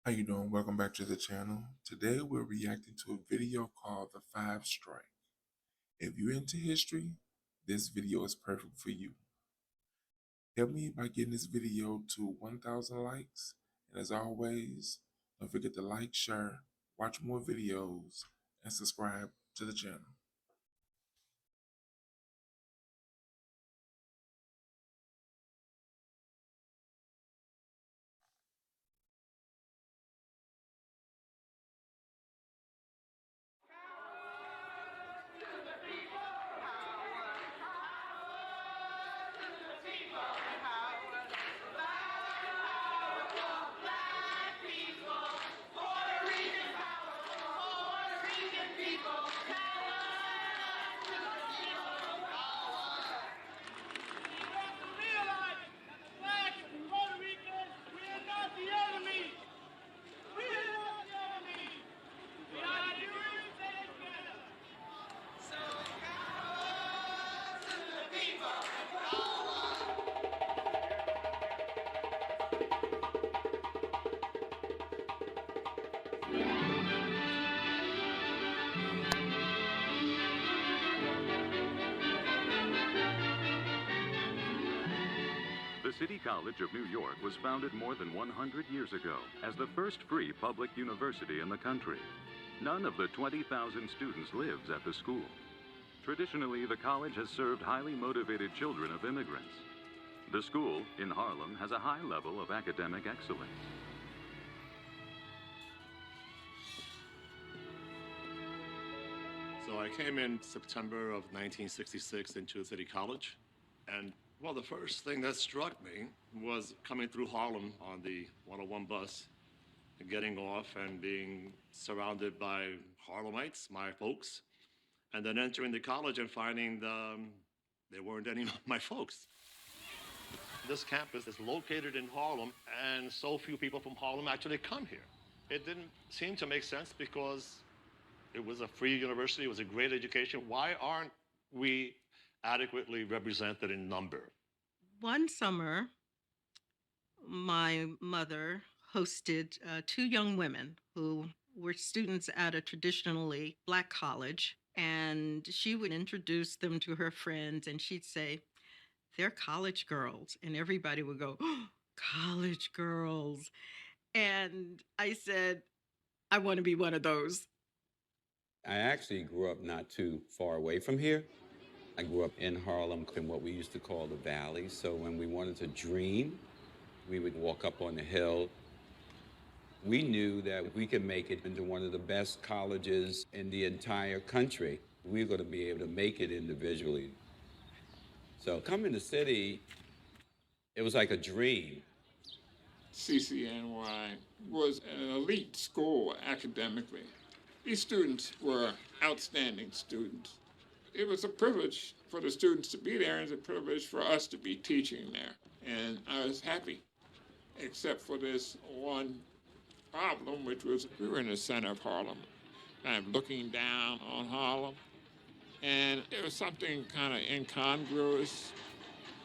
How you doing? Welcome back to the channel. Today we're reacting to a video called The Five Strike. If you're into history, this video is perfect for you. Help me by getting this video to 1,000 likes. And as always, don't forget to like, share, watch more videos, and subscribe to the channel. Black and Puerto Rican, we are not the enemy. We are not the enemy. We are the reason. So to the people. The City College of New York was founded more than 100 years ago as the first free public university in the country. None of the 20,000 students lives at the school. Traditionally, the college has served highly motivated children of immigrants. The school in Harlem has a high level of academic excellence. So I came in September of 1966 into City College, and well, the first thing that struck me was coming through Harlem on the 101 bus, and getting off and being surrounded by Harlemites, my folks, and then entering the college and finding there weren't any of my folks. This campus is located in Harlem, and so few people from Harlem actually come here. It didn't seem to make sense because it was a free university, it was a great education. Why aren't we adequately represented in number? One summer, my mother hosted two young women who were students at a traditionally Black college, and she would introduce them to her friends, and she'd say, "They're college girls," and everybody would go, "Oh, college girls." And I said, "I want to be one of those." I actually grew up not too far away from here. I grew up in Harlem in what we used to call the Valley. So when we wanted to dream, we would walk up on the hill. We knew that we could make it into one of the best colleges in the entire country. We were going to be able to make it individually. So coming to the city, it was like a dream. CCNY was an elite school academically. These students were outstanding students. It was a privilege for the students to be there, and it's a privilege for us to be teaching there. And I was happy, except for this one problem, which was we were in the center of Harlem, kind of looking down on Harlem. And there was something kind of incongruous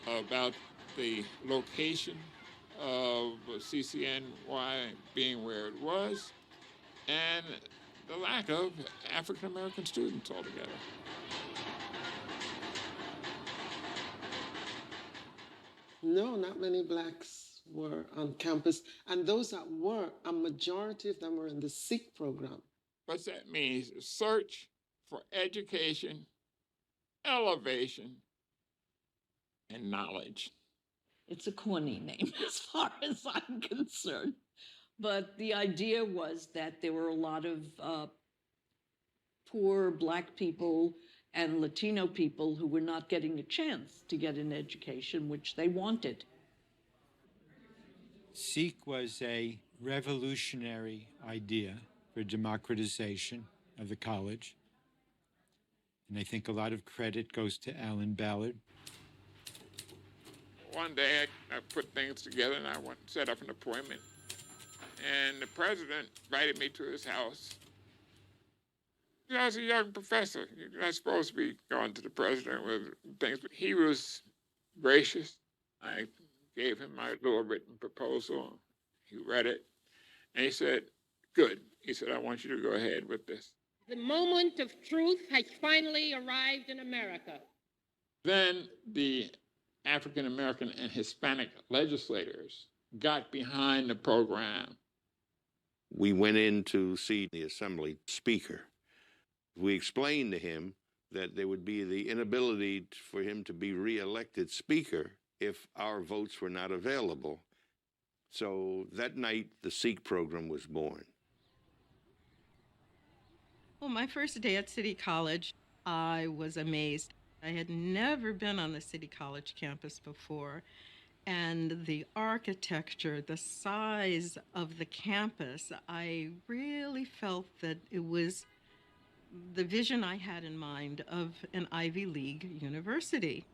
about the location of CCNY being where it was, and the lack of African American students altogether. No, not many blacks were on campus. And those that were, a majority of them were in the Sikh program. What that means is search for education, elevation, and knowledge. It's a corny name as far as I'm concerned. But the idea was that there were a lot of poor Black people and Latino people who were not getting a chance to get an education, which they wanted. Sikh was a revolutionary idea for democratization of the college. And I think a lot of credit goes to Alan Ballard. One day I put things together and I went to set up an appointment. And the president invited me to his house. I was a young professor. You're not supposed to be going to the president with things. But he was gracious. I gave him my little written proposal. He read it. And he said, good. He said, I want you to go ahead with this. The moment of truth has finally arrived in America. Then the African American and Hispanic legislators got behind the program. We went in to see the Assembly Speaker. We explained to him that there would be the inability for him to be reelected Speaker if our votes were not available. So that night, the Sikh program was born. Well, my first day at City College, I was amazed. I had never been on the City College campus before, and the architecture, the size of the campus, I really felt that it was the vision I had in mind of an Ivy League university.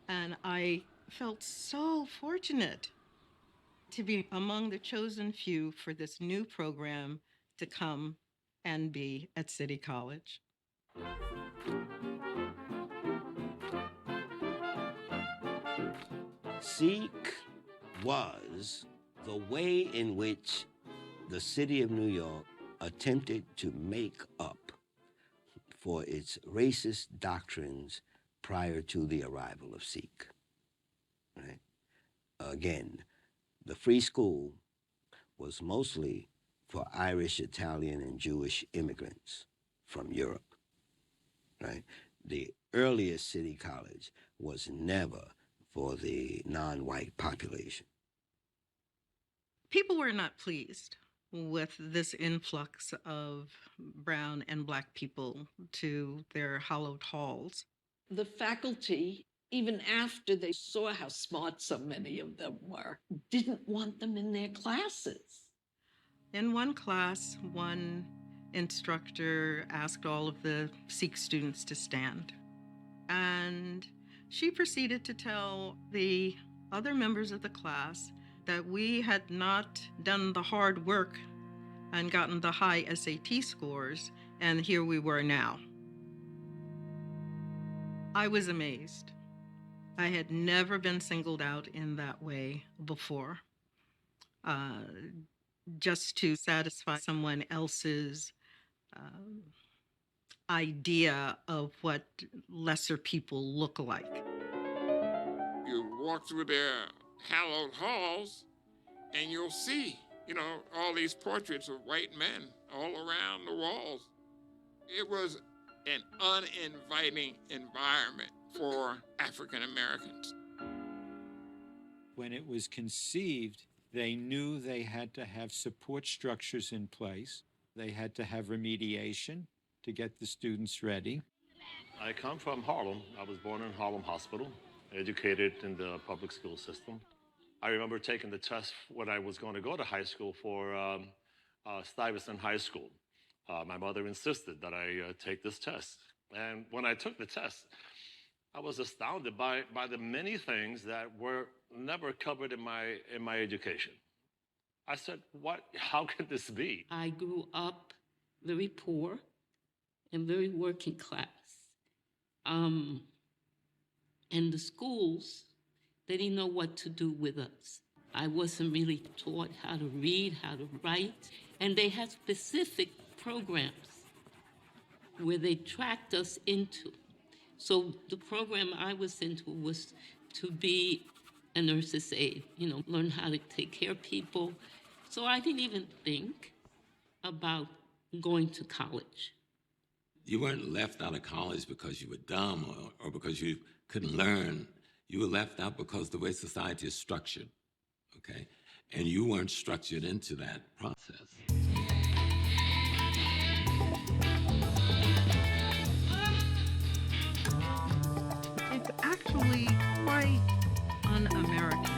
And I felt so fortunate to be among the chosen few for this new program to come and be at City College. Sikh was the way in which the city of New York attempted to make up for its racist doctrines prior to the arrival of Sikh. Right? Again, the free school was mostly for Irish, Italian, and Jewish immigrants from Europe. Right? The earliest City College was never for the non-white population. People were not pleased with this influx of brown and black people to their hallowed halls. The faculty, even after they saw how smart so many of them were, didn't want them in their classes. In one class, one instructor asked all of the Sikh students to stand. And she proceeded to tell the other members of the class that we had not done the hard work and gotten the high SAT scores, and here we were now. I was amazed. I had never been singled out in that way before. Just to satisfy someone else's idea of what lesser people look like. You walk through their hallowed halls and you'll see, all these portraits of white men all around the walls. It was an uninviting environment for African Americans. When it was conceived, they knew they had to have support structures in place. They had to have remediation to get the students ready. I come from Harlem. I was born in Harlem Hospital, educated in the public school system. I remember taking the test when I was going to go to high school for Stuyvesant High School. My mother insisted that I take this test. And when I took the test, I was astounded by the many things that were never covered in my education. I said, how could this be? I grew up very poor and very working class. And the schools, they didn't know what to do with us. I wasn't really taught how to read, how to write, and they had specific programs where they tracked us into. So the program I was into was to be a nurse's aide, learn how to take care of people. So I didn't even think about going to college. You weren't left out of college because you were dumb or because you couldn't learn. You were left out because the way society is structured, okay? And you weren't structured into that process. It's actually quite un-American.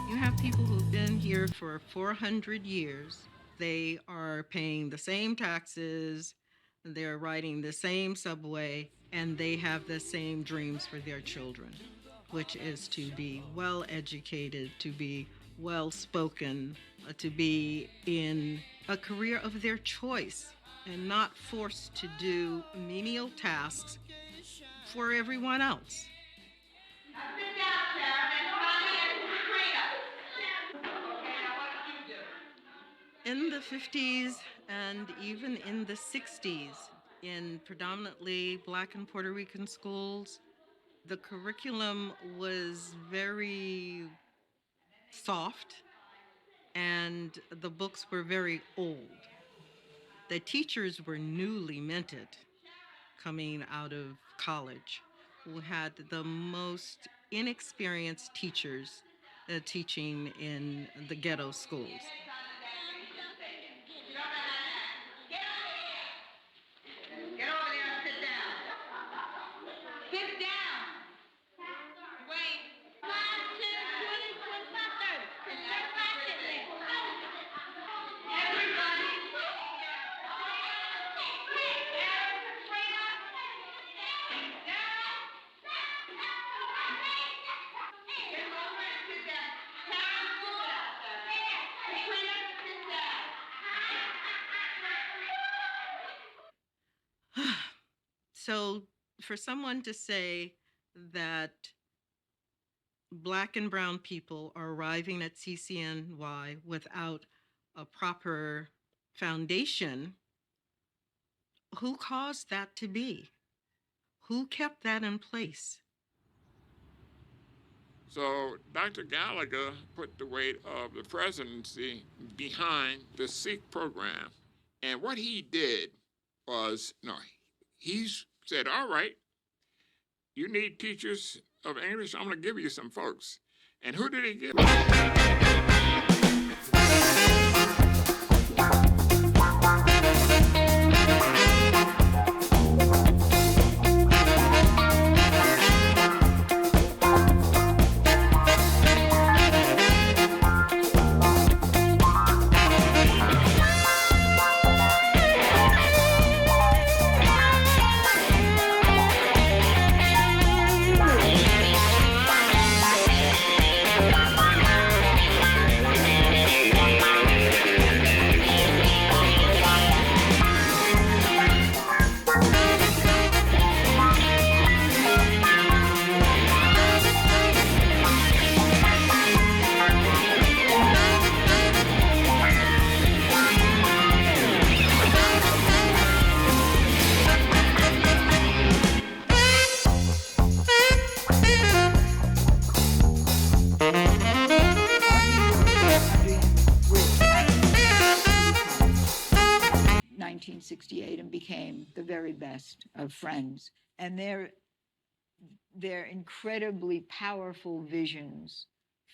You have people who've been here for 400 years. They are paying the same taxes, they're riding the same subway, and they have the same dreams for their children, which is to be well-educated, to be well-spoken, to be in a career of their choice and not forced to do menial tasks for everyone else. In the 50s and even in the 60s, in predominantly Black and Puerto Rican schools, the curriculum was very soft and the books were very old. The teachers were newly minted coming out of college, who had the most inexperienced teachers teaching in the ghetto schools. Get over there and sit down. Sit down. Wait. 5, 10, 20, 25, 30. Everybody sit there. Everybody. So, for someone to say that Black and brown people are arriving at CCNY without a proper foundation, who caused that to be? Who kept that in place? So Dr. Gallagher put the weight of the presidency behind the Sikh program. And what he did was, he said, all right, you need teachers of English, I'm going to give you some folks. And who did he give? And became the very best of friends. And their incredibly powerful visions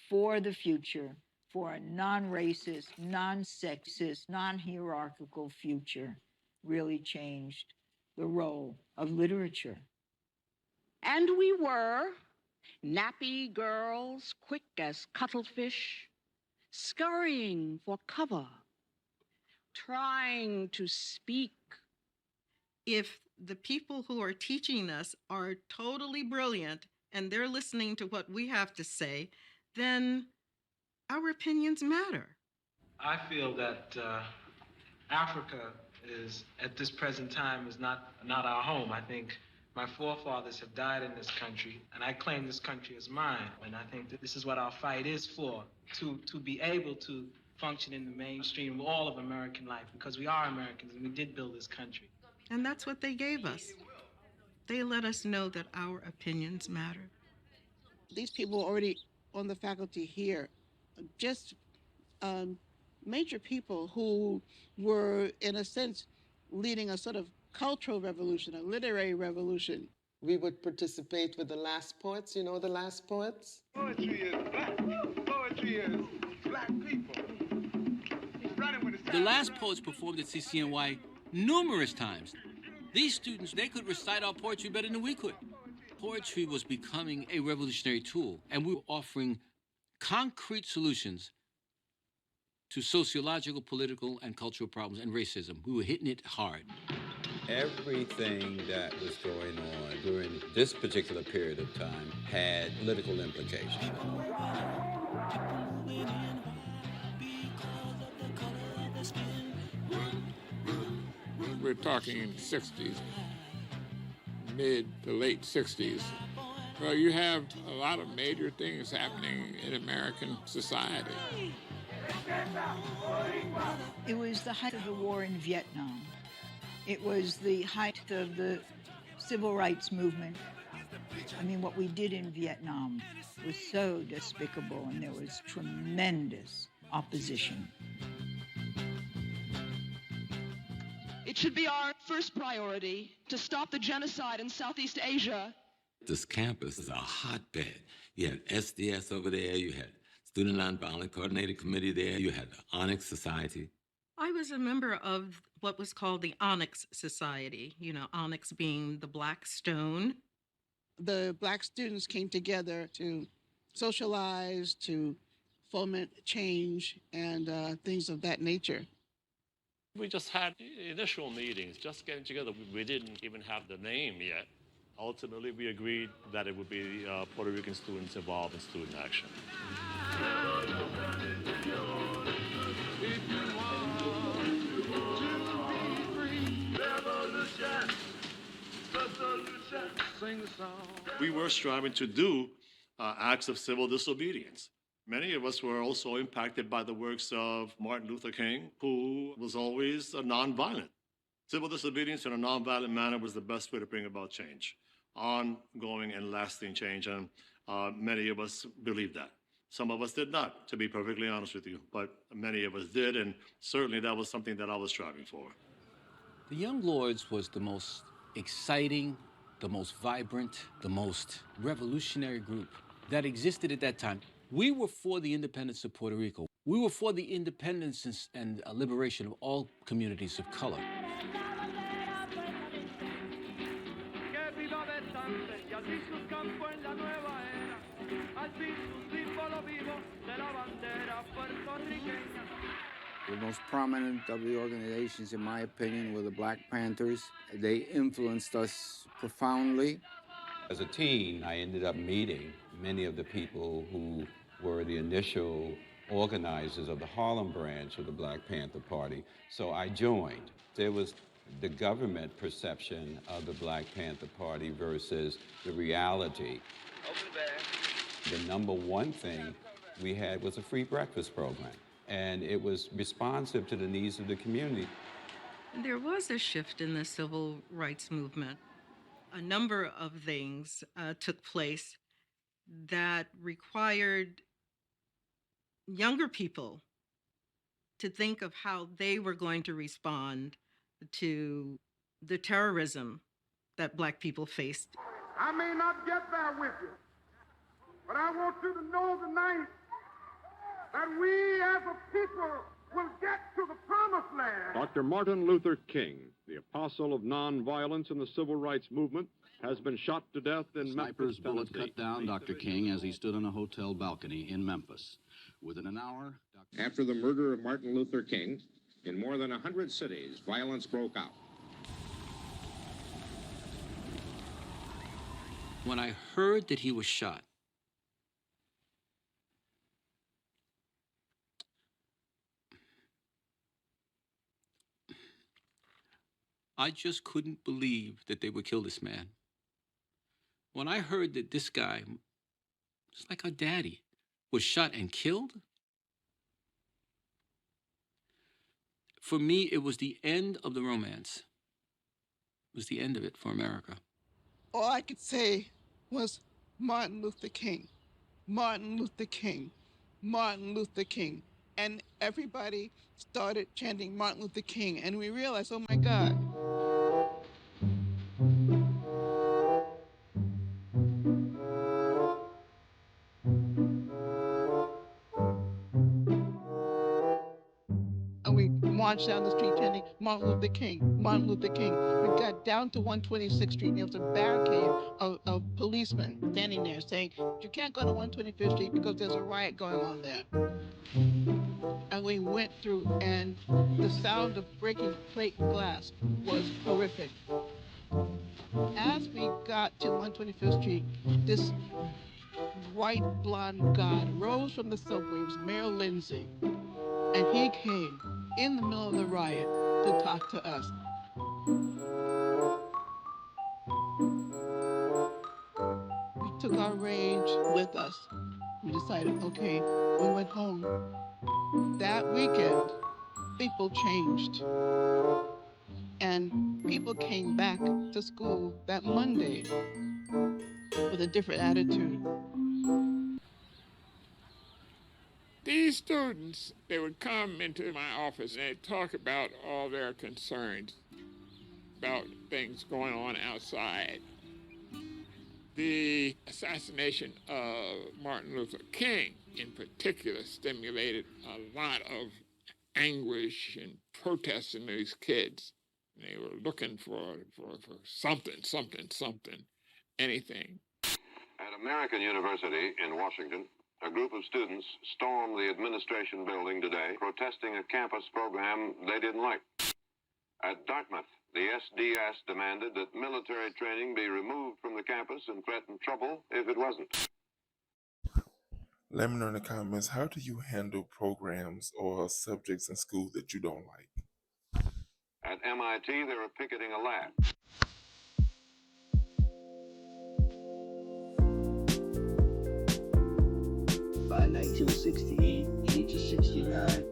for the future, for a non-racist, non-sexist, non-hierarchical future, really changed the role of literature. And we were nappy girls, quick as cuttlefish, scurrying for cover, trying to speak. If the people who are teaching us are totally brilliant and they're listening to what we have to say, then our opinions matter. I feel that Africa is, at this present time, is not our home. I think my forefathers have died in this country, and I claim this country as mine. And I think that this is what our fight is for, to be able to function in the mainstream of all of American life, because we are Americans and we did build this country. And that's what they gave us. They let us know that our opinions matter. These people already on the faculty here, just major people who were, in a sense, leading a sort of cultural revolution, a literary revolution. We would participate with the last poets. You know the last poets? Poetry is black. Poetry is black people. The last poets performed at CCNY numerous times. These students, they could recite our poetry better than we could. Poetry was becoming a revolutionary tool, and we were offering concrete solutions to sociological, political, and cultural problems and racism. We were hitting it hard. Everything that was going on during this particular period of time had political implications. We're talking in the 60s, mid to late 60s. Well, you have a lot of major things happening in American society. It was the height of the war in Vietnam. It was the height of the civil rights movement. I mean, what we did in Vietnam was so despicable, and there was tremendous opposition. It should be our first priority to stop the genocide in Southeast Asia. This campus is a hotbed. You had SDS over there, you had Student Nonviolent Coordinating Committee there, you had the Onyx Society. I was a member of what was called the Onyx Society, you know, onyx being the black stone. The Black students came together to socialize, to foment change, and things of that nature. We just had initial meetings, just getting together. We didn't even have the name yet. Ultimately, we agreed that it would be Puerto Rican students involved in student action. We were striving to do acts of civil disobedience. Many of us were also impacted by the works of Martin Luther King, who was always nonviolent. Civil disobedience in a nonviolent manner was the best way to bring about change, ongoing and lasting change, and many of us believed that. Some of us did not, to be perfectly honest with you, but many of us did, and certainly that was something that I was striving for. The Young Lords was the most exciting, the most vibrant, the most revolutionary group that existed at that time. We were for the independence of Puerto Rico. We were for the independence and liberation of all communities of color. The most prominent of the organizations, in my opinion, were the Black Panthers. They influenced us profoundly. As a teen, I ended up meeting many of the people who were the initial organizers of the Harlem branch of the Black Panther Party. So I joined. There was the government perception of the Black Panther Party versus the reality. The number one thing we had was a free breakfast program, and it was responsive to the needs of the community. There was a shift in the civil rights movement. A number of things took place that required younger people to think of how they were going to respond to the terrorism that Black people faced. I may not get there with you, but I want you to know tonight that we as a people will get to the promised land. Dr. Martin Luther King, the apostle of nonviolence in the civil rights movement, has been shot to death in Sniper's Memphis, bullet Tennessee. cut down Dr. King as he stood on a hotel balcony in Memphis. Within an hour, After the murder of Martin Luther King, in more than 100 cities, violence broke out. When I heard that he was shot, I just couldn't believe that they would kill this man. When I heard that this guy, just like our daddy, was shot and killed, for me, it was the end of the romance. It was the end of it for America. All I could say was Martin Luther King, Martin Luther King, Martin Luther King. And everybody started chanting Martin Luther King, and we realized, oh my God. And we marched down the street chanting Martin Luther King, Martin Luther King. We got down to 126th Street, and there was a barricade of policemen standing there saying, you can't go to 125th Street because there's a riot going on there. And we went through, and the sound of breaking plate and glass was horrific. As we got to 125th Street, this white blonde god rose from the subway. It was Mayor Lindsay, and he came in the middle of the riot to talk to us. We took our rage with us. We decided, okay, we went home. That weekend, people changed. And people came back to school that Monday with a different attitude. These students, they would come into my office and they'd talk about all their concerns about things going on outside. The assassination of Martin Luther King, in particular, stimulated a lot of anguish and protest in these kids. They were looking for something, anything. At American University in Washington, a group of students stormed the administration building today, protesting a campus program they didn't like. At Dartmouth, the SDS demanded that military training be removed from the campus and threatened trouble if it wasn't. Let me know in the comments, how do you handle programs or subjects in school that you don't like? At MIT, they were picketing a lab. By 1968 to 69,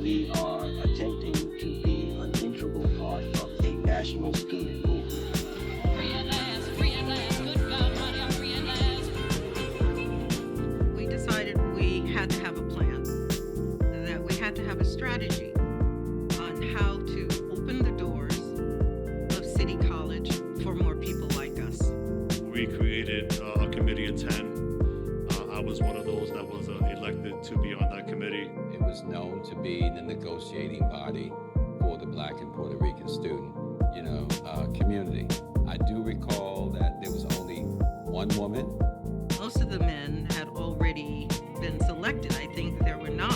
we are attempting to be an integral part of a national student movement. We decided we had to have a plan, that we had to have a strategy on how to open the doors of City College for more people like us. We created a committee of 10. I was one of those that was elected to be on that committee. It was known to be the negotiating body for the Black and Puerto Rican student, community. I do recall that there was only one woman. Most of the men had already been selected. I think there were 9.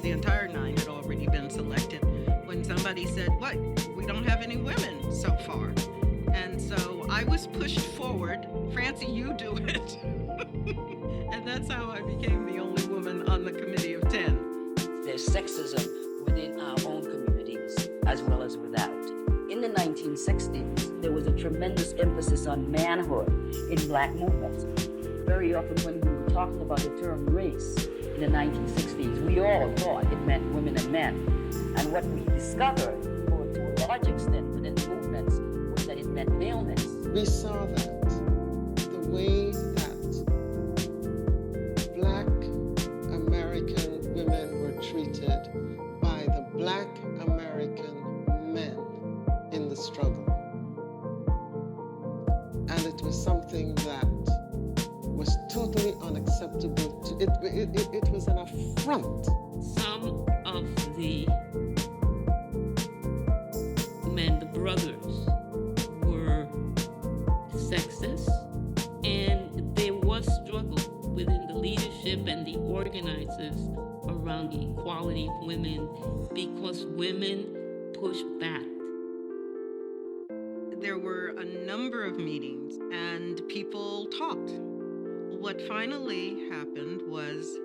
The entire 9 had already been selected. When somebody said, "What? We don't have any women so far." And so I was pushed forward. "Francie, you do it." And that's how I became the only woman on the committee of 10. There's sexism within our own communities as well as without. In the 1960s, there was a tremendous emphasis on manhood in Black movements. Very often when we were talking about the term race in the 1960s, we all thought it meant women and men. And what we discovered, to a large extent within the movements, was that it meant maleness. We saw that the way that Black American women were treated by the Black American men in the struggle. And it was something that was totally unacceptable. It was an affront. Some of the men, the brothers, were sexist, and there was struggle within the leadership and the organizers around the equality of women because women pushed back. There were a number of meetings and people talked. What finally happened was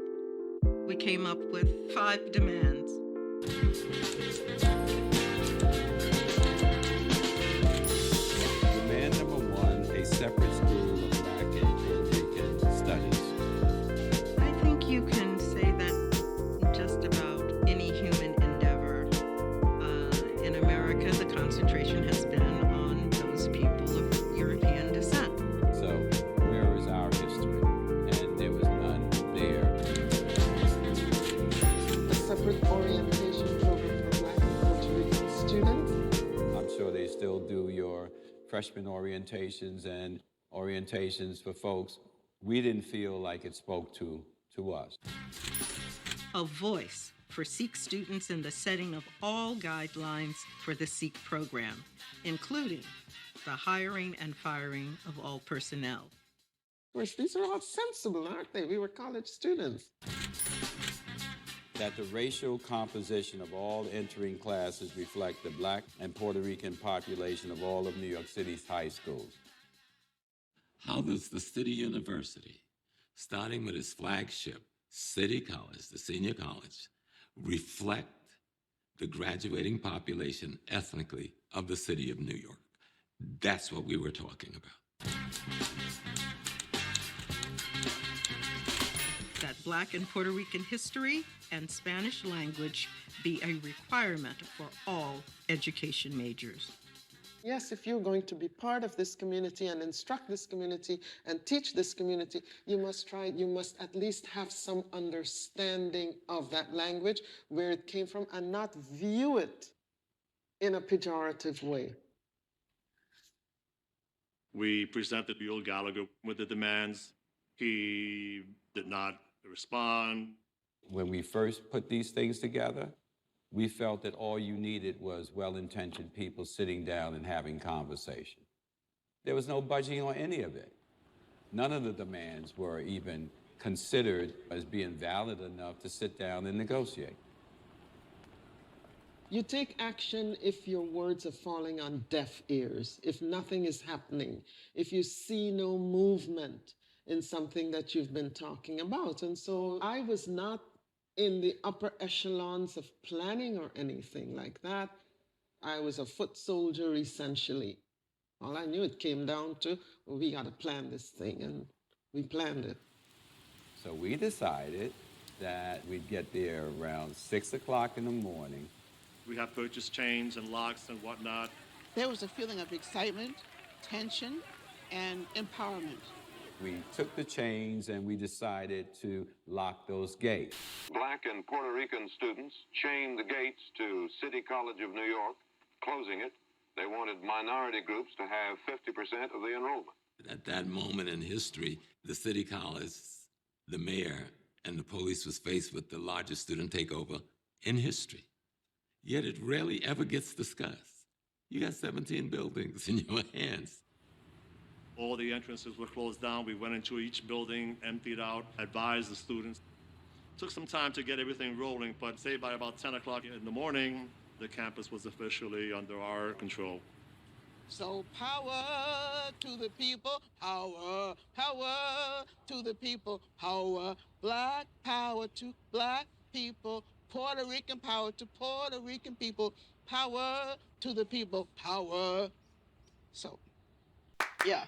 we came up with 5 demands. Demand number 1, a separate school of Black and Puerto Rican studies. I think you can say that just about any human endeavor. In America, the concentration has been on those people of European descent. So, where is our history? And there was none there. A separate orientation program for Black and Puerto Rican students. I'm sure they still do your freshman orientations and orientations for folks. We didn't feel like it spoke to us. A voice for Sikh students in the setting of all guidelines for the Sikh program, including the hiring and firing of all personnel. Of course, these are all sensible, aren't they? We were college students. That the racial composition of all entering classes reflect the Black and Puerto Rican population of all of New York City's high schools. How does the City University, starting with its flagship, City College, the senior college, reflect the graduating population ethnically of the city of New York? That's what we were talking about. That Black and Puerto Rican history and Spanish language be a requirement for all education majors. Yes, if you're going to be part of this community and instruct this community and teach this community, you must at least have some understanding of that language, where it came from, and not view it in a pejorative way. We presented Buell Gallagher with the demands. He did not respond. When we first put these things together, we felt that all you needed was well-intentioned people sitting down and having conversation. There was no budging on any of it. None of the demands were even considered as being valid enough to sit down and negotiate. You take action if your words are falling on deaf ears, if nothing is happening, if you see no movement in something that you've been talking about. And so I was not in the upper echelons of planning or anything like that. I was a foot soldier, essentially. All I knew, it came down to, well, we got to plan this thing, and we planned it. So we decided that we'd get there around 6 o'clock in the morning. We have purchase chains and locks and whatnot. There was a feeling of excitement, tension, and empowerment. We took the chains and we decided to lock those gates. Black and Puerto Rican students chained the gates to City College of New York, closing it. They wanted minority groups to have 50% of the enrollment. At that moment in history, the City College, the mayor, and the police was faced with the largest student takeover in history. Yet it rarely ever gets discussed. You got 17 buildings in your hands. All the entrances were closed down. We went into each building, emptied out, advised the students. Took some time to get everything rolling, but say by about 10 o'clock in the morning, the campus was officially under our control. So power to the people, power, power to the people, power, black power to black people, Puerto Rican power to Puerto Rican people, power to the people, power. So, yeah.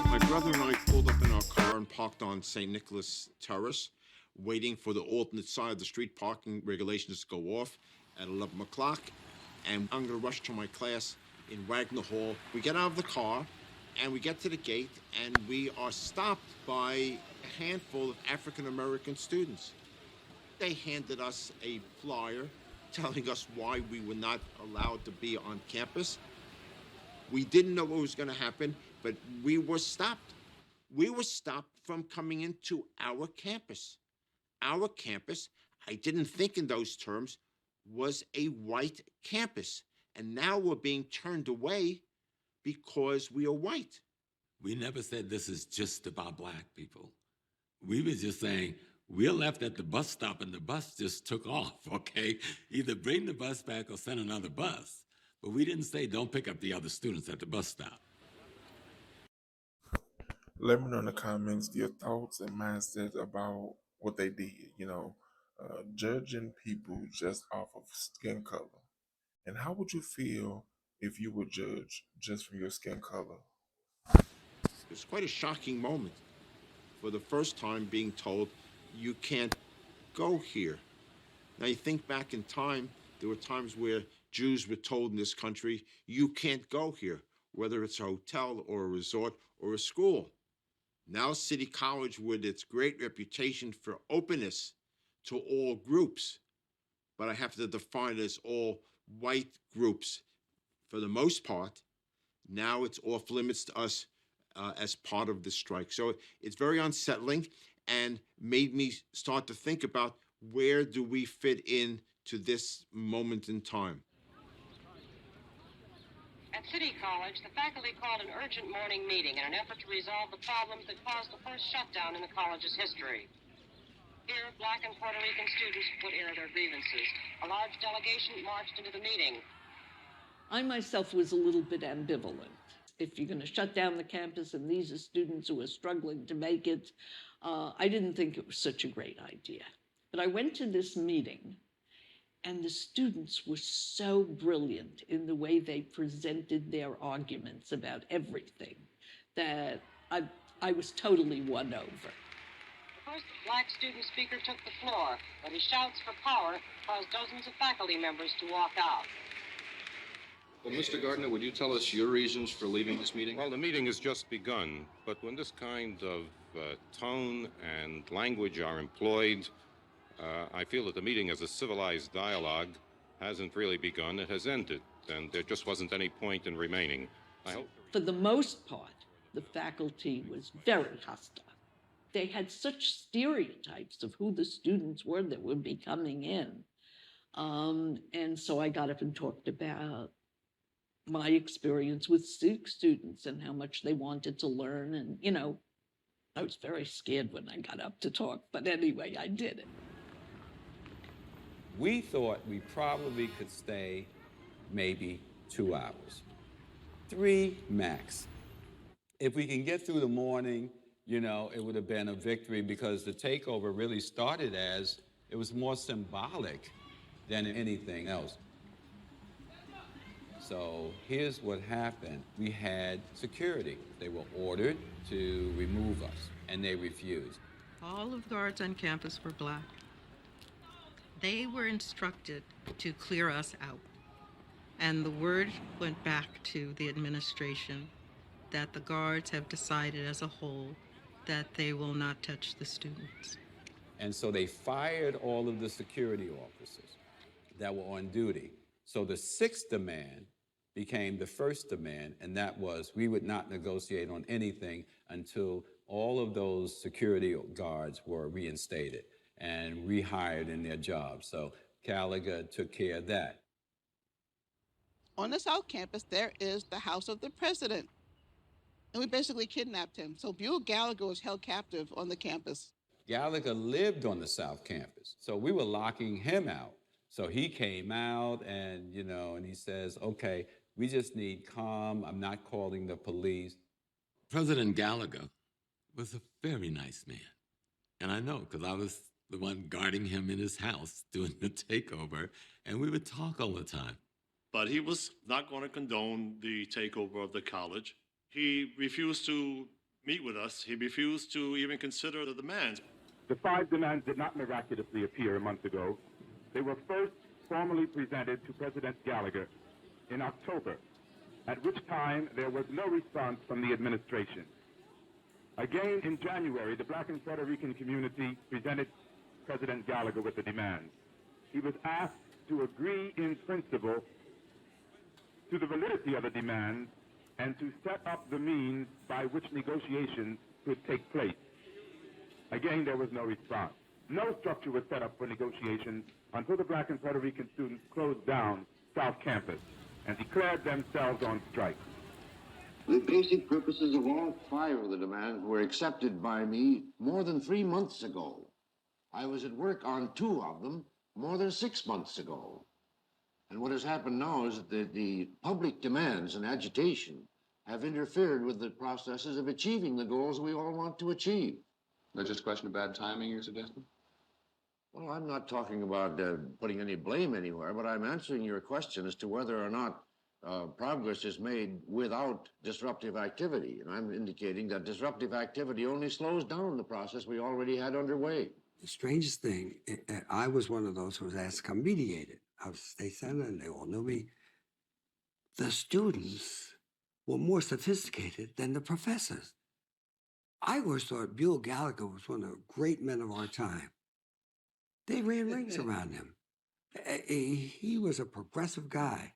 My brother and I pulled up in our car and parked on St. Nicholas Terrace, waiting for the alternate side of the street parking regulations to go off at 11 o'clock. And I'm going to rush to my class in Wagner Hall. We get out of the car and we get to the gate and we are stopped by a handful of African-American students. They handed us a flyer telling us why we were not allowed to be on campus. We didn't know what was going to happen, but we were stopped. We were stopped from coming into our campus. Our campus, I didn't think in those terms, was a white campus. And now we're being turned away because we are white. We never said this is just about black people. We were just saying, we're left at the bus stop and the bus just took off, okay? Either bring the bus back or send another bus. But we didn't say don't pick up the other students at the bus stop. Let me know in the comments your thoughts and mindset about what they did. Judging people just off of skin color. And how would you feel if you were judged just from your skin color? It's quite a shocking moment. For the first time being told, you can't go here. Now you think back in time, there were times where Jews were told in this country, you can't go here, whether it's a hotel or a resort or a school. Now City College, with its great reputation for openness to all groups, but I have to define it as all white groups for the most part, now it's off limits to us as part of the strike. So it's very unsettling and made me start to think about where do we fit in to this moment in time. At City College, the faculty called an urgent morning meeting in an effort to resolve the problems that caused the first shutdown in the college's history. Here, Black and Puerto Rican students would air their grievances. A large delegation marched into the meeting. I myself was a little bit ambivalent. If you're going to shut down the campus and these are students who are struggling to make it, I didn't think it was such a great idea. But I went to this meeting, and the students were so brilliant in the way they presented their arguments about everything that I was totally won over. The first black student speaker took the floor, but his shouts for power caused dozens of faculty members to walk out. Well, Mr. Gardner, would you tell us your reasons for leaving this meeting? Well, the meeting has just begun, but when this kind of tone and language are employed, I feel that the meeting as a civilized dialogue hasn't really begun, it has ended, and there just wasn't any point in remaining. I hope. For the most part, the faculty was very hostile. They had such stereotypes of who the students were that would be coming in. And so I got up and talked about my experience with Sikh students and how much they wanted to learn. And, you know, I was very scared when I got up to talk, but anyway, I did it. We thought we probably could stay maybe 2 hours, 3 max. If we can get through the morning, you know, it would have been a victory, because the takeover really started as, it was more symbolic than anything else. So here's what happened. We had security. They were ordered to remove us, and they refused. All of the guards on campus were black. They were instructed to clear us out. And the word went back to the administration that the guards have decided as a whole that they will not touch the students. And so they fired all of the security officers that were on duty. So the 6th demand became the 1st demand, and that was we would not negotiate on anything until all of those security guards were reinstated and rehired in their jobs. So Gallagher took care of that. On the South Campus, there is the house of the president. And we basically kidnapped him. So Buell Gallagher was held captive on the campus. Gallagher lived on the South Campus, so we were locking him out. So he came out and, you know, and he says, okay, we just need calm. I'm not calling the police. President Gallagher was a very nice man. And I know, because I was the one guarding him in his house doing the takeover, and we would talk all the time. But he was not going to condone the takeover of the college. He refused to meet with us. He refused to even consider the demands. The 5 demands did not miraculously appear a month ago. They were first formally presented to President Gallagher in October, at which time there was no response from the administration. Again, in January, the Black and Puerto Rican community presented President Gallagher with the demands. He was asked to agree in principle to the validity of the demands and to set up the means by which negotiations could take place. Again, there was no response. No structure was set up for negotiations until the Black and Puerto Rican students closed down South Campus and declared themselves on strike. The basic purposes of all 5 of the demands were accepted by me more than 3 months ago. I was at work on 2 of them more than 6 months ago. And what has happened now is that the public demands and agitation have interfered with the processes of achieving the goals we all want to achieve. That's just a question of bad timing, you're suggesting? Well, I'm not talking about putting any blame anywhere, but I'm answering your question as to whether or not progress is made without disruptive activity. And I'm indicating that disruptive activity only slows down the process we already had underway. The strangest thing, I was one of those who was asked to come mediate it. I was state senator, and they all knew me. The students were more sophisticated than the professors. I always thought Buell Gallagher was one of the great men of our time. They ran rings around him. He was a progressive guy,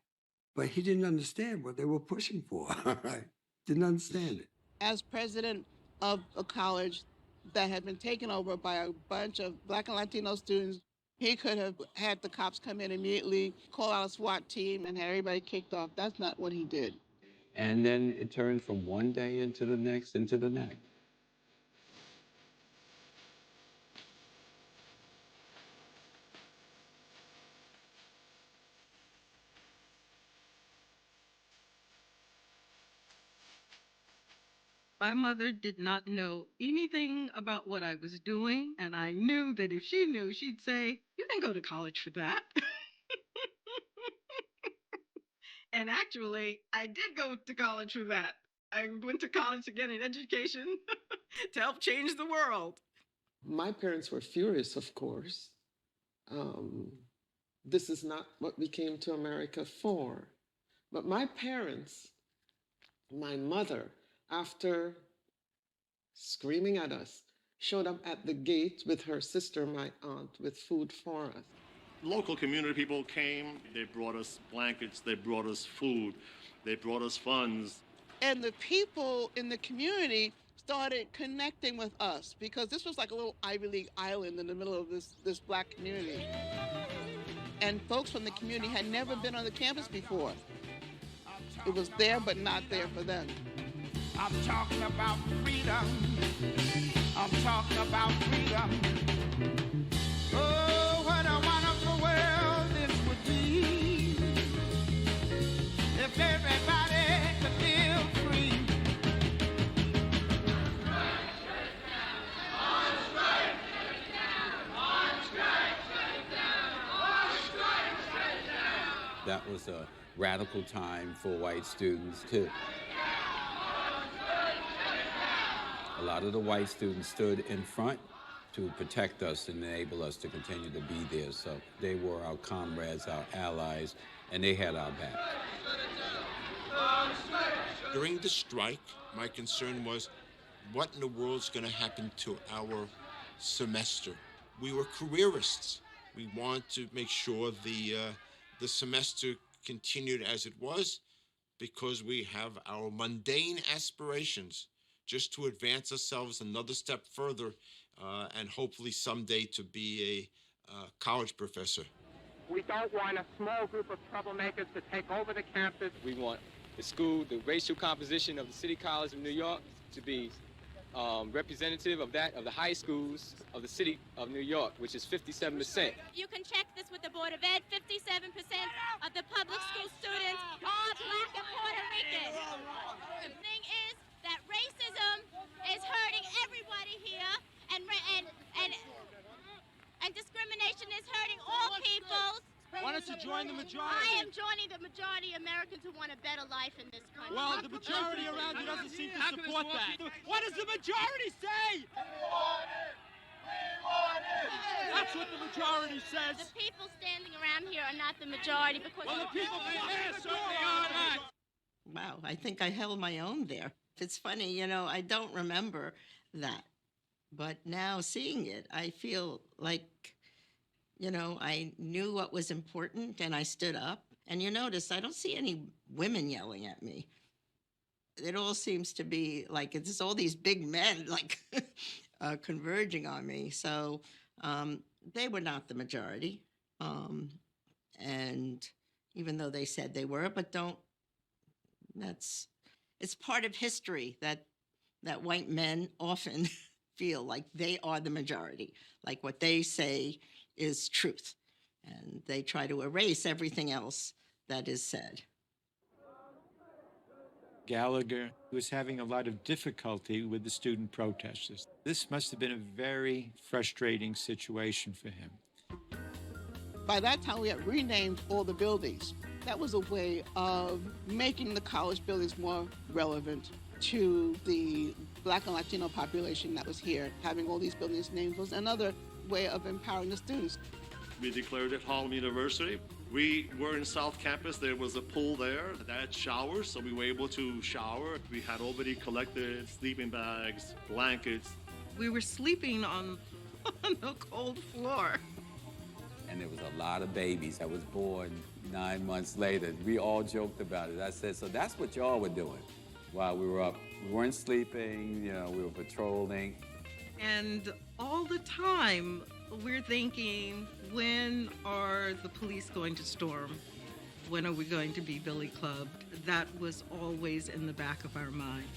but he didn't understand what they were pushing for. Didn't understand it. As president of a college that had been taken over by a bunch of Black and Latino students, he could have had the cops come in immediately, call out a SWAT team, and had everybody kicked off. That's not what he did. And then it turned from one day into the next, into the next. My mother did not know anything about what I was doing, and I knew that if she knew, she'd say, "You didn't go to college for that." And actually, I did go to college for that. I went to college to get an education to help change the world. My parents were furious, of course. Um, this is not what we came to America for. But my parents, my mother, after screaming at us, showed up at the gate with her sister, my aunt, with food for us. Local community people came, they brought us blankets, they brought us food, they brought us funds. And the people in the community started connecting with us because this was like a little Ivy League island in the middle of this black community. And folks from the community had never been on the campus before. It was there, but not there for them. I'm talking about freedom. I'm talking about freedom. Oh, what a wonderful world this would be if everybody could live free. That was a radical time for white students, too. A lot of the white students stood in front to protect us and enable us to continue to be there. So they were our comrades, our allies, and they had our back. During the strike, my concern was, what in the world's going to happen to our semester? We were careerists. We wanted to make sure the semester continued as it was because we have our mundane aspirations just to advance ourselves another step further and hopefully someday to be a college professor. We don't want a small group of troublemakers to take over the campus. We want the school, the racial composition of the City College of New York to be representative of that of the high schools of the City of New York, which is 57%. You can check this with the Board of Ed. 57% of the public school students are Black and Puerto Rican. The thing is that racism is hurting everybody here, and discrimination is hurting all peoples. Why don't you join the majority? I am joining the majority Americans who want a better life in this country. Well, the majority around you doesn't seem to support that. What does the majority say? That's what the majority says. The people standing around here are not the majority because Well, the people certainly are not. Wow, I think I held my own there. It's funny, I don't remember that. But now seeing it, I feel like, I knew what was important and I stood up. And you notice I don't see any women yelling at me. It all seems to be like it's all these big men like converging on me. So they were not the majority. And even though they said they were, but it's part of history that white men often feel like they are the majority, like what they say is truth. And they try to erase everything else that is said. Gallagher was having a lot of difficulty with the student protesters. This must have been a very frustrating situation for him. By that time, we had renamed all the buildings. That was a way of making the college buildings more relevant to the Black and Latino population that was here. Having all these buildings named was another way of empowering the students. We declared it Harlem University. We were in South Campus. There was a pool there that had showers, so we were able to shower. We had already collected sleeping bags, blankets. We were sleeping on the cold floor. And there was a lot of babies that was born 9 months later. We all joked about it. I said, so that's what y'all were doing while we were up. We weren't sleeping, we were patrolling. And all the time, we're thinking, when are the police going to storm? When are we going to be billy clubbed? That was always in the back of our mind.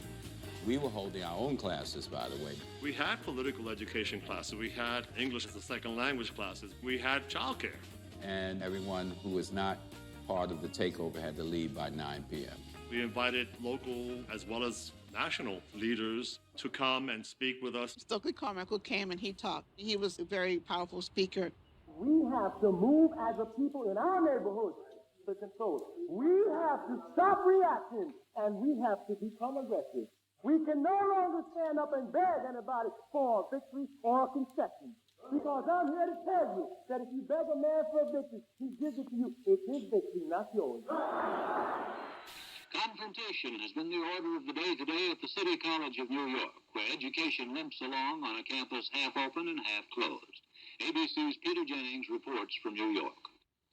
We were holding our own classes, by the way. We had political education classes. We had English as a second language classes. We had childcare. And everyone who was not part of the takeover had to leave by 9 p.m. We invited local as well as national leaders to come and speak with us. Stokely Carmichael came and he talked. He was a very powerful speaker. We have to move as a people in our neighborhoods to control it. We have to stop reacting and we have to become aggressive. We can no longer stand up and beg anybody for a victory or a concession. Because I'm here to tell you that if you beg a man for a victory, he gives it to you. It's his victory, not yours. Confrontation has been the order of the day today at the City College of New York, where education limps along on a campus half open and half closed. ABC's Peter Jennings reports from New York.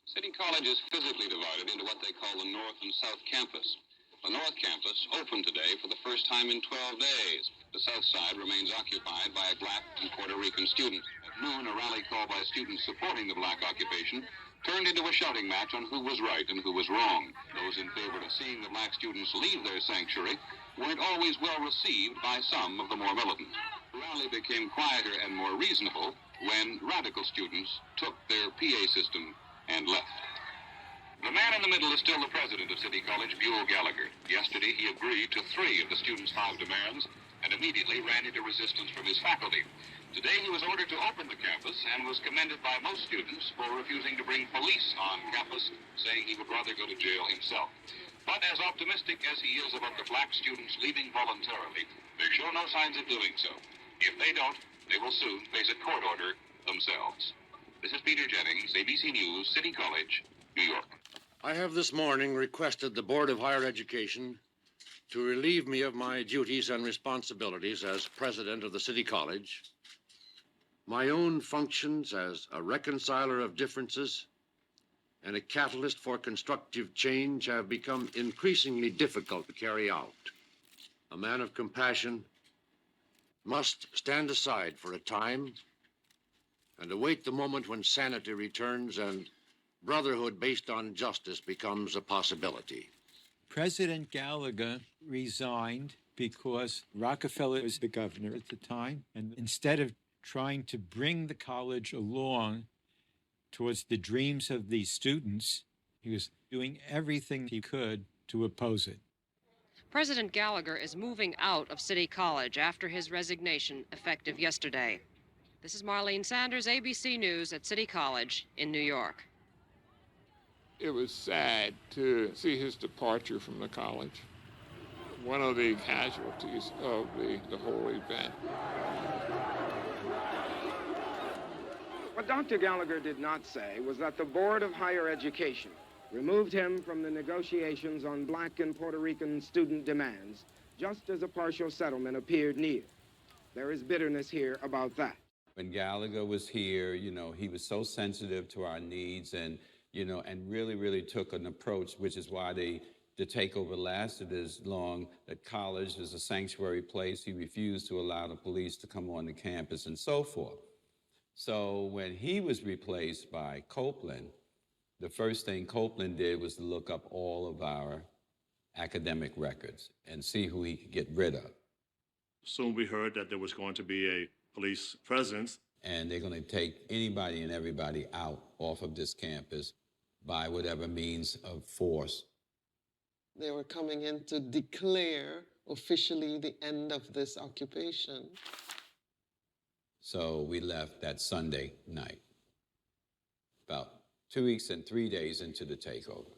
City College is physically divided into what they call the North and South Campus. The North Campus opened today for the first time in 12 days. The South side remains occupied by Black and Puerto Rican students. At noon, a rally called by students supporting the Black occupation turned into a shouting match on who was right and who was wrong. Those in favor of seeing the Black students leave their sanctuary weren't always well received by some of the more militant. The rally became quieter and more reasonable when radical students took their PA system and left. The man in the middle is still the president of City College, Buell Gallagher. Yesterday, he agreed to 3 of the students' 5 demands and immediately ran into resistance from his faculty. Today, he was ordered to open the campus and was commended by most students for refusing to bring police on campus, saying he would rather go to jail himself. But as optimistic as he is about the Black students leaving voluntarily, they show no signs of doing so. If they don't, they will soon face a court order themselves. This is Peter Jennings, ABC News, City College, New York. I have this morning requested the Board of Higher Education to relieve me of my duties and responsibilities as president of the City College. My own functions as a reconciler of differences and a catalyst for constructive change have become increasingly difficult to carry out. A man of compassion must stand aside for a time and await the moment when sanity returns and brotherhood based on justice becomes a possibility. President Gallagher resigned because Rockefeller was the governor at the time. And instead of trying to bring the college along towards the dreams of these students, he was doing everything he could to oppose it. President Gallagher is moving out of City College after his resignation effective yesterday. This is Marlene Sanders, ABC News at City College in New York. It was sad to see his departure from the college. One of the casualties of the whole event. What Dr. Gallagher did not say was that the Board of Higher Education removed him from the negotiations on Black and Puerto Rican student demands just as a partial settlement appeared near. There is bitterness here about that. When Gallagher was here, he was so sensitive to our needs and really took an approach, which is why the takeover lasted as long. That college is a sanctuary place. He refused to allow the police to come on the campus and so forth. So when he was replaced by Copeland, the first thing Copeland did was to look up all of our academic records and see who he could get rid of. Soon we heard that there was going to be a police presence. And they're going to take anybody and everybody out off of this campus by whatever means of force. They were coming in to declare officially the end of this occupation. So we left that Sunday night, about 2 weeks and 3 days into the takeover.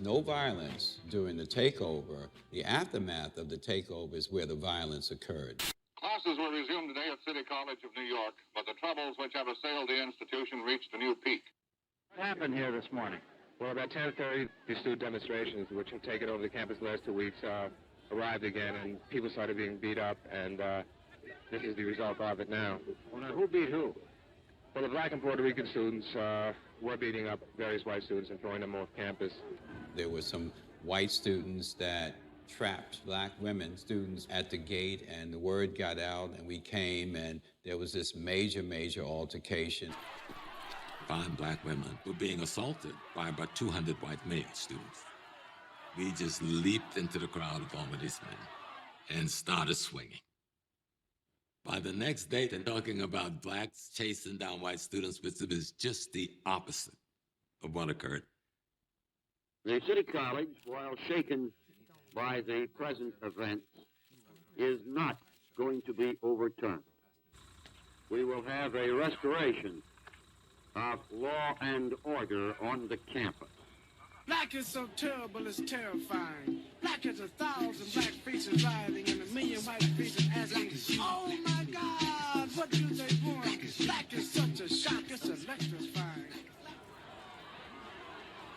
No violence during the takeover. The aftermath of the takeover is where the violence occurred. Classes were resumed today at City College of New York, but the troubles which have assailed the institution reached a new peak. What happened here this morning? Well, about 10:30, these student demonstrations, which have taken over the campus the last 2 weeks, arrived again, and people started being beat up, and this is the result of it now. Well, now, who beat who? Well, the Black and Puerto Rican students were beating up various white students and throwing them off campus. There were some white students that trapped black women, students at the gate, and the word got out, and we came, and there was this major altercation. 5 black women were being assaulted by about 200 white male students. We just leaped into the crowd of all of these men and started swinging. By the next day, they're talking about blacks chasing down white students, which was just the opposite of what occurred. The City College, while shaken by the present events, is not going to be overturned. We will have a restoration of law and order on the campus. Black is so terrible, it's terrifying. Black is 1,000 black faces rioting and 1,000,000 white faces asking, oh my God, what do they want? Black is such a shock, it's electrifying.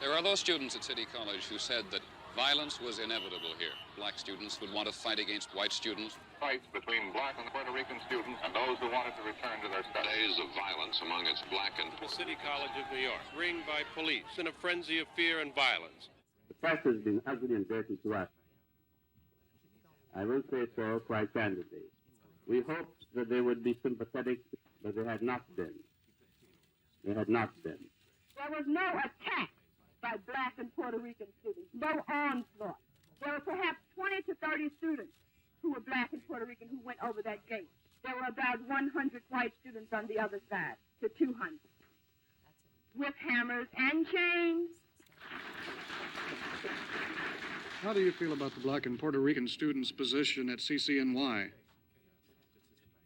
There are those students at City College who said that violence was inevitable here. Black students would want to fight against white students. Fights between black and Puerto Rican students and those who wanted to return to their studies. Days of violence among its black and... The City College of New York, ringed by police in a frenzy of fear and violence. The press has been ugly and dirty to us. I will say so quite candidly. We hoped that they would be sympathetic, but they had not been. They had not been. There was no attack by black and Puerto Rican students, no onslaught. There were perhaps 20 to 30 students who were black and Puerto Rican who went over that gate. There were about 100 white students on the other side, to 200, with hammers and chains. How do you feel about the black and Puerto Rican students' position at CCNY?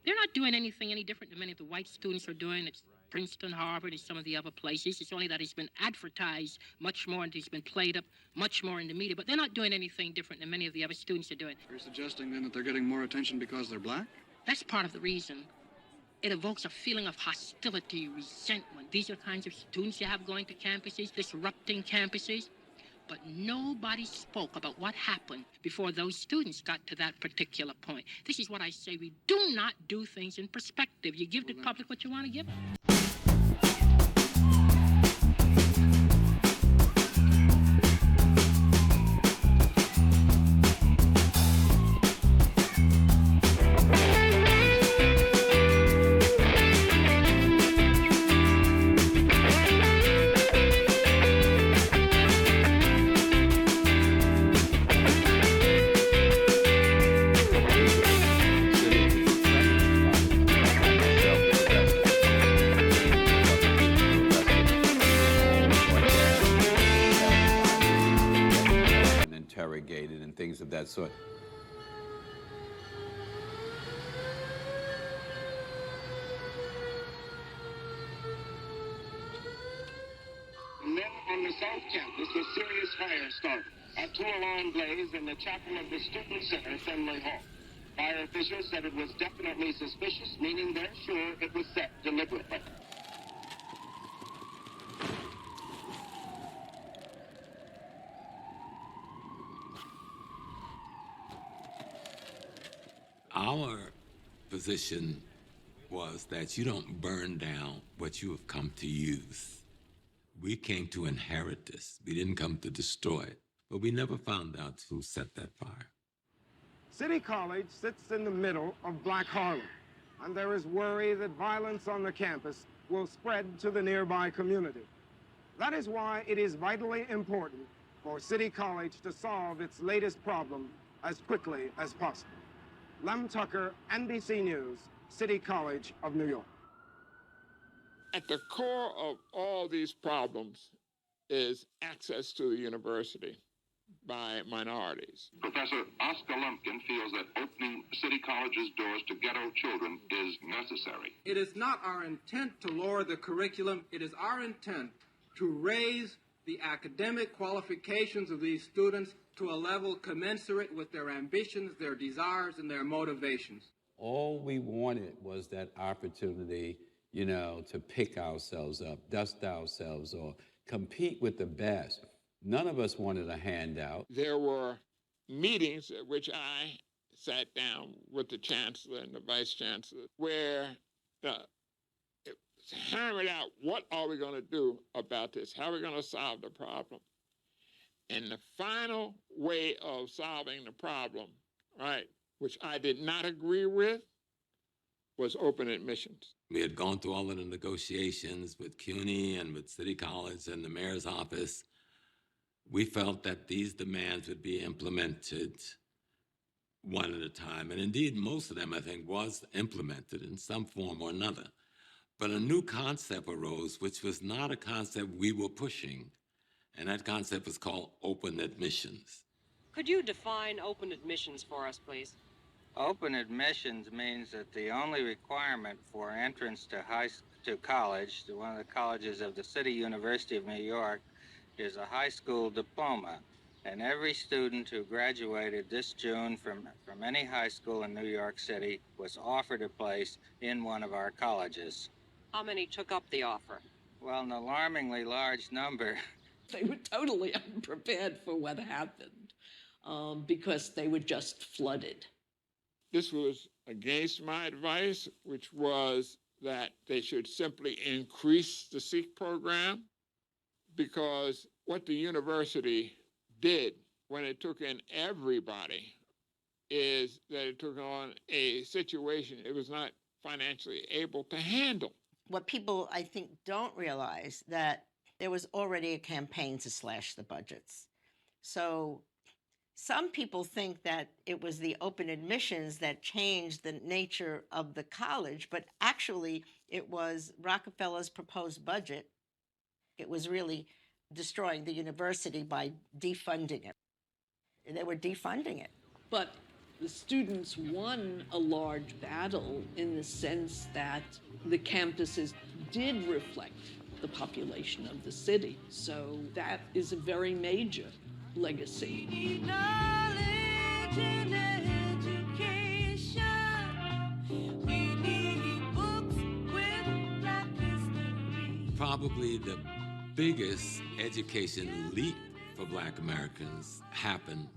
They're not doing anything any different than many of the white students are doing. It's Princeton, Harvard, and some of the other places. It's only that it's been advertised much more and it's been played up much more in the media. But they're not doing anything different than many of the other students are doing. You're suggesting then that they're getting more attention because they're black? That's part of the reason. It evokes a feeling of hostility, resentment. These are the kinds of students you have going to campuses, disrupting campuses. But nobody spoke about what happened before those students got to that particular point. This is what I say. We do not do things in perspective. You give the public what you want to give them. Interrogated and things of that sort. And then on the South Campus, a serious fire started. A two-alarm blaze in the chapel of the Student Center Assembly Hall. Fire officials said it was definitely suspicious, meaning they're sure it was set deliberately. Our position was that you don't burn down what you have come to use. We came to inherit this. We didn't come to destroy it. But we never found out who set that fire. City College sits in the middle of Black Harlem, and there is worry that violence on the campus will spread to the nearby community. That is why it is vitally important for City College to solve its latest problem as quickly as possible. Lem Tucker, NBC News, City College of New York. At the core of all these problems is access to the university by minorities. Professor Oscar Lumpkin feels that opening City College's doors to ghetto children is necessary. It is not our intent to lower the curriculum. It is our intent to raise the academic qualifications of these students to a level commensurate with their ambitions, their desires, and their motivations. All we wanted was that opportunity, to pick ourselves up, dust ourselves off, compete with the best. None of us wanted a handout. There were meetings at which I sat down with the chancellor and the vice chancellor where it hammered out, what are we going to do about this? How are we going to solve the problem? And the final way of solving the problem, right, which I did not agree with, was open admissions. We had gone through all of the negotiations with CUNY and with City College and the mayor's office. We felt that these demands would be implemented one at a time. And indeed, most of them, I think, was implemented in some form or another. But a new concept arose, which was not a concept we were pushing. And that concept was called open admissions. Could you define open admissions for us, please? Open admissions means that the only requirement for entrance to college, to one of the colleges of the City University of New York, is a high school diploma. And every student who graduated this June from any high school in New York City was offered a place in one of our colleges. How many took up the offer? Well, an alarmingly large number. They were totally unprepared for what happened because they were just flooded. This was against my advice, which was that they should simply increase the SEEK program, because what the university did when it took in everybody is that it took on a situation it was not financially able to handle. What people, I think, don't realize that there was already a campaign to slash the budgets. So some people think that it was the open admissions that changed the nature of the college, but actually it was Rockefeller's proposed budget. It was really destroying the university by defunding it. They were defunding it. But the students won a large battle in the sense that the campuses did reflect the population of the city. So that is a very major legacy. Probably the biggest education leap for Black Americans happened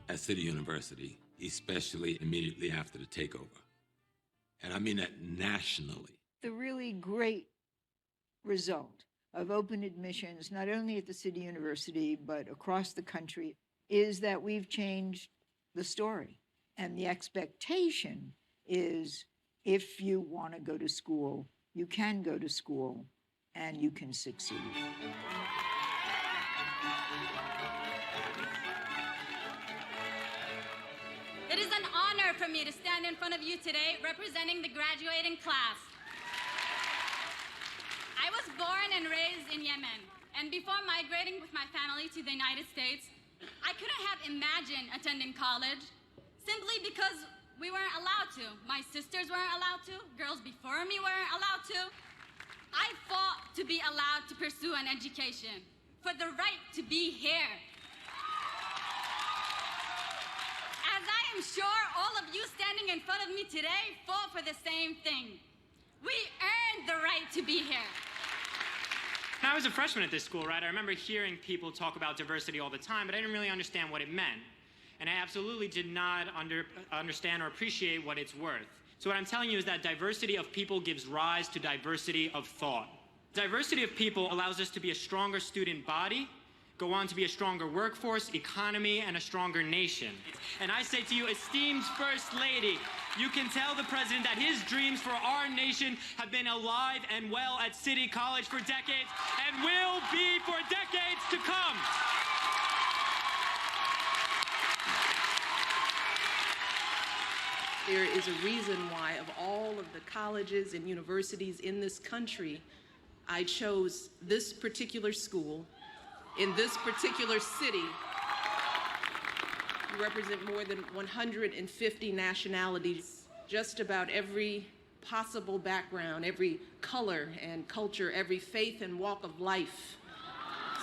at City University, especially immediately after the takeover. And I mean that nationally. The really great result of open admissions, not only at the City University, but across the country, is that we've changed the story. And the expectation is if you want to go to school, you can go to school and you can succeed. It is an honor for me to stand in front of you today representing the graduating class. I was born and raised in Yemen, and before migrating with my family to the United States, I couldn't have imagined attending college simply because we weren't allowed to. My sisters weren't allowed to, girls before me weren't allowed to. I fought to be allowed to pursue an education, for the right to be here. As I am sure all of you standing in front of me today fought for the same thing. We earned the right to be here. When I was a freshman at this school, right, I remember hearing people talk about diversity all the time, but I didn't really understand what it meant. And I absolutely did not understand or appreciate what it's worth. So what I'm telling you is that diversity of people gives rise to diversity of thought. Diversity of people allows us to be a stronger student body, go on to be a stronger workforce, economy, and a stronger nation. And I say to you, esteemed First Lady, you can tell the President that his dreams for our nation have been alive and well at City College for decades and will be for decades to come. There is a reason why, of all of the colleges and universities in this country, I chose this particular school in this particular city. You represent more than 150 nationalities, just about every possible background, every color and culture, every faith and walk of life.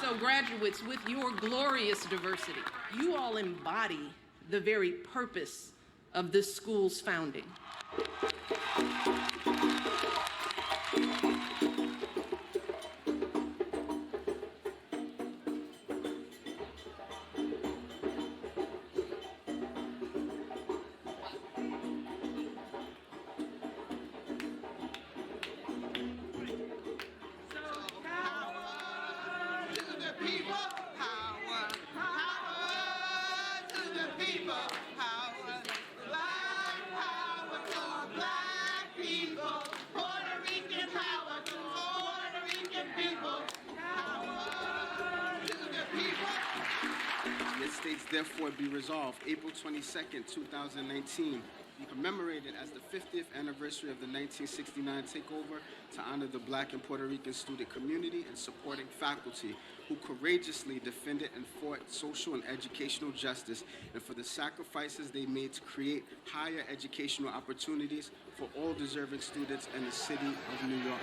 So graduates, with your glorious diversity, you all embody the very purpose of this school's founding. Power to the people, power therefore be resolved, April 22nd, 2019, be commemorated as the 50th anniversary of the 1969 takeover to honor the Black and Puerto Rican student community and supporting faculty who courageously defended and fought social and educational justice, and for the sacrifices they made to create higher educational opportunities for all deserving students in the city of New York.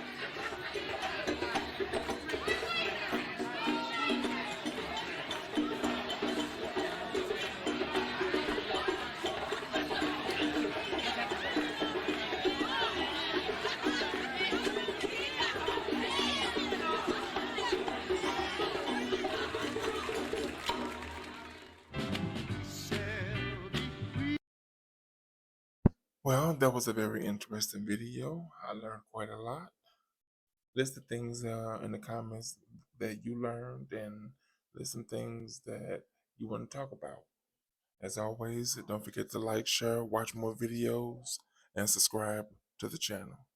Well, that was a very interesting video. I learned quite a lot. List the things in the comments that you learned and list some things that you want to talk about. As always, don't forget to like, share, watch more videos, and subscribe to the channel.